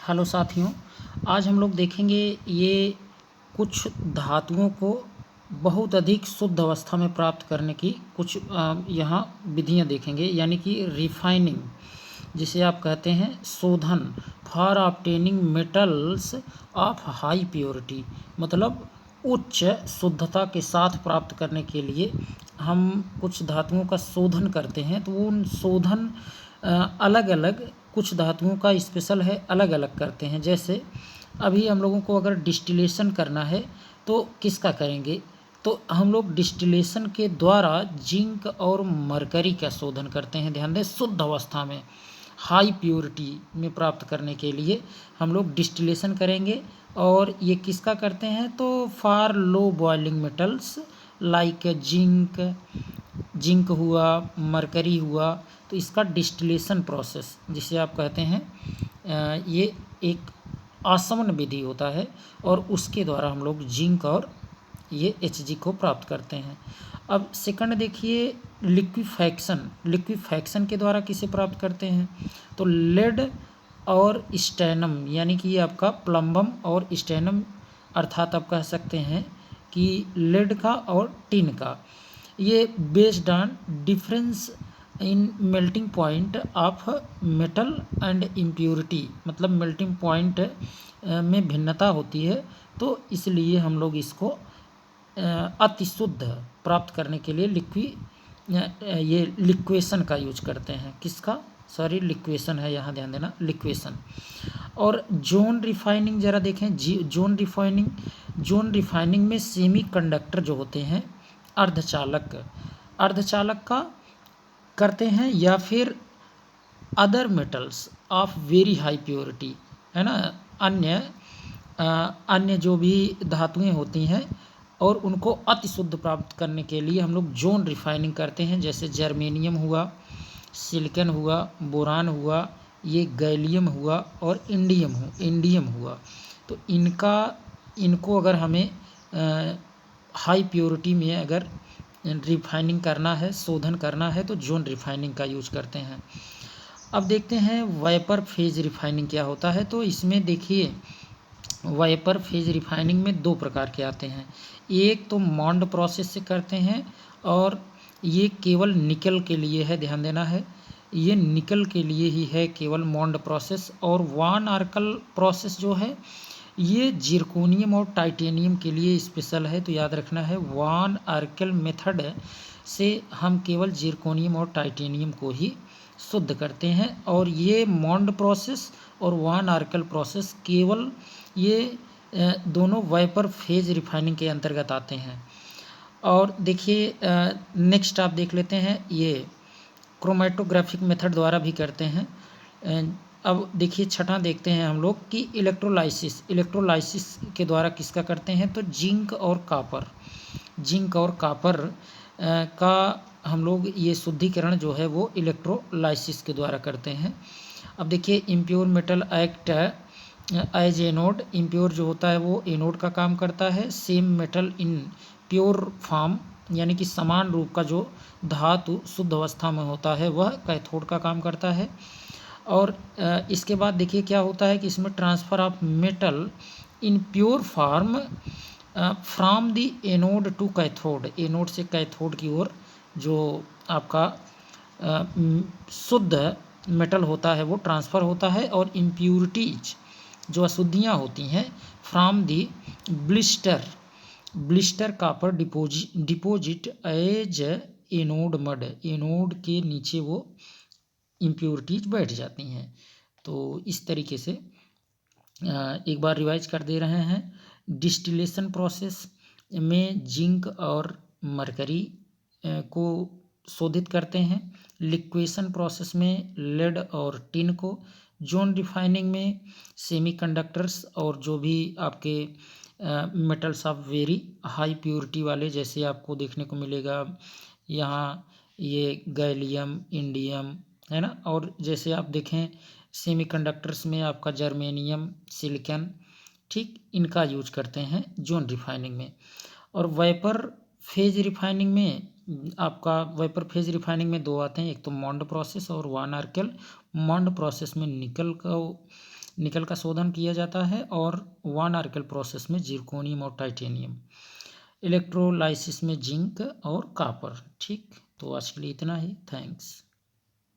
Hello साथियों, आज हम लोग देखेंगे ये कुछ धातुओं को बहुत अधिक शुद्ध अवस्था में प्राप्त करने की कुछ यहाँ विधियाँ देखेंगे, यानी कि रिफाइनिंग, जिसे आप कहते हैं शोधन, for obtaining metals of high purity. मतलब उच्च शुद्धता के साथ प्राप्त करने के लिए हम कुछ धातुओं का शोधन करते हैं। तो उन शोधन अलग अलग कुछ धातुओं का स्पेशल है, अलग अलग करते हैं। जैसे अभी हम लोगों को अगर डिस्टिलेशन करना है तो किसका करेंगे, तो हम लोग डिस्टिलेशन के द्वारा जिंक और मरकरी का शोधन करते हैं। ध्यान दें, शुद्ध अवस्था में हाई प्योरिटी में प्राप्त करने के लिए हम लोग डिस्टिलेशन करेंगे। और ये किसका करते हैं, तो for low boiling metals like zinc हुआ, मरकरी हुआ, तो इसका डिस्टिलेशन प्रोसेस जिसे आप कहते हैं ये एक आसवन विधि होता है और उसके द्वारा हम लोग जिंक और ये Hg को प्राप्त करते हैं। अब सेकंड देखिए, लिक्विफैक्शन के द्वारा किसे प्राप्त करते हैं, तो लेड और स्टेनम, यानी कि ये आपका प्लम्बम और स्टेनम, अर्थात आप कह सकते हैं कि लेड का और टिन का, ये based on difference in melting point of metal and impurity, मतलब मेल्टिंग पॉइंट में भिन्नता होती है। तो इसलिए हम लोग इसको अति शुद्ध प्राप्त करने के लिए ये लिक्वेशन का यूज करते हैं। किसका, सॉरी लिक्वेशन है, यहाँ ध्यान देना, लिक्वेशन। और जोन रिफाइनिंग जरा देखें, जोन रिफाइनिंग में सेमी कंडक्टर जो होते हैं, अर्धचालक का करते हैं, या फिर other metals of very high purity, है ना, अन्य जो भी धातुएं होती हैं और उनको अति शुद्ध प्राप्त करने के लिए हम लोग जोन रिफाइनिंग करते हैं। जैसे जर्मेनियम हुआ, सिलिकॉन हुआ, बोरान हुआ, ये गैलियम हुआ और इंडियम हुआ। तो इनको अगर हमें हाई प्योरिटी में अगर रिफाइनिंग करना है, शोधन करना है, तो जोन रिफाइनिंग का यूज करते हैं। अब देखते हैं वाइपर फेज रिफाइनिंग क्या होता है। तो इसमें देखिए, वाइपर फेज रिफाइनिंग में दो प्रकार के आते हैं। एक तो मॉन्ड प्रोसेस से करते हैं और ये केवल निकल के लिए है, ध्यान देना है, ये निकल के लिए ही है केवल मॉन्ड प्रोसेस। और वान आर्कल प्रोसेस जो है ये जिरकोनियम और टाइटेनियम के लिए स्पेशल है। तो याद रखना है, वान आर्कल मेथड से हम केवल जिरकोनियम और टाइटेनियम को ही शुद्ध करते हैं। और ये मॉन्ड प्रोसेस और वान आर्कल प्रोसेस केवल ये दोनों वाइपर फेज रिफाइनिंग के अंतर्गत आते हैं। और देखिए नेक्स्ट आप देख लेते हैं, ये क्रोमेटोग्राफिक मेथड द्वारा भी करते हैं। अब देखिए छठा देखते हैं हम लोग कि इलेक्ट्रोलाइसिस के द्वारा किसका करते हैं, तो जिंक और कापर का हम लोग ये शुद्धिकरण जो है वो इलेक्ट्रोलाइसिस के द्वारा करते हैं। अब देखिए impure metal act as anode, impure जो होता है वो एनोड का काम करता है। Same metal in pure form, यानी कि समान रूप का जो धातु शुद्ध अवस्था में होता है वह कैथोड का काम करता है। और इसके बाद देखिए क्या होता है कि इसमें transfer of metal in pure form from the anode to cathode, anode से कैथोड की ओर जो आपका शुद्ध मेटल होता है वो ट्रांसफ़र होता है। और इम्प्यूरिटीज जो अशुद्धियाँ होती हैं from the blister copper deposit as anode mud, anode के नीचे वो इम्प्योरिटीज बैठ जाती हैं। तो इस तरीके से एक बार रिवाइज कर दे रहे हैं। डिस्टिलेशन प्रोसेस में जिंक और मरकरी को शोधित करते हैं। लिक्वेशन प्रोसेस में लेड और टिन को। जोन रिफाइनिंग में सेमीकंडक्टर्स और जो भी आपके metals of very high purity वाले, जैसे आपको देखने को मिलेगा यहाँ ये गैलियम, इंडियम, है ना। और जैसे आप देखें सेमीकंडक्टर्स में आपका जर्मेनियम, सिलिकॉन, ठीक, इनका यूज करते हैं जोन रिफाइनिंग में। और वाइपर फेज रिफाइनिंग में दो आते हैं, एक तो मॉन्ड प्रोसेस और वान आर्कल। मॉन्ड प्रोसेस में निकल को निकल का शोधन किया जाता है, और वन आर्कल प्रोसेस में जिरकोनियम और टाइटेनियम, इलेक्ट्रोलाइसिस में जिंक और कॉपर। ठीक, तो आज के लिए इतना ही। थैंक्स।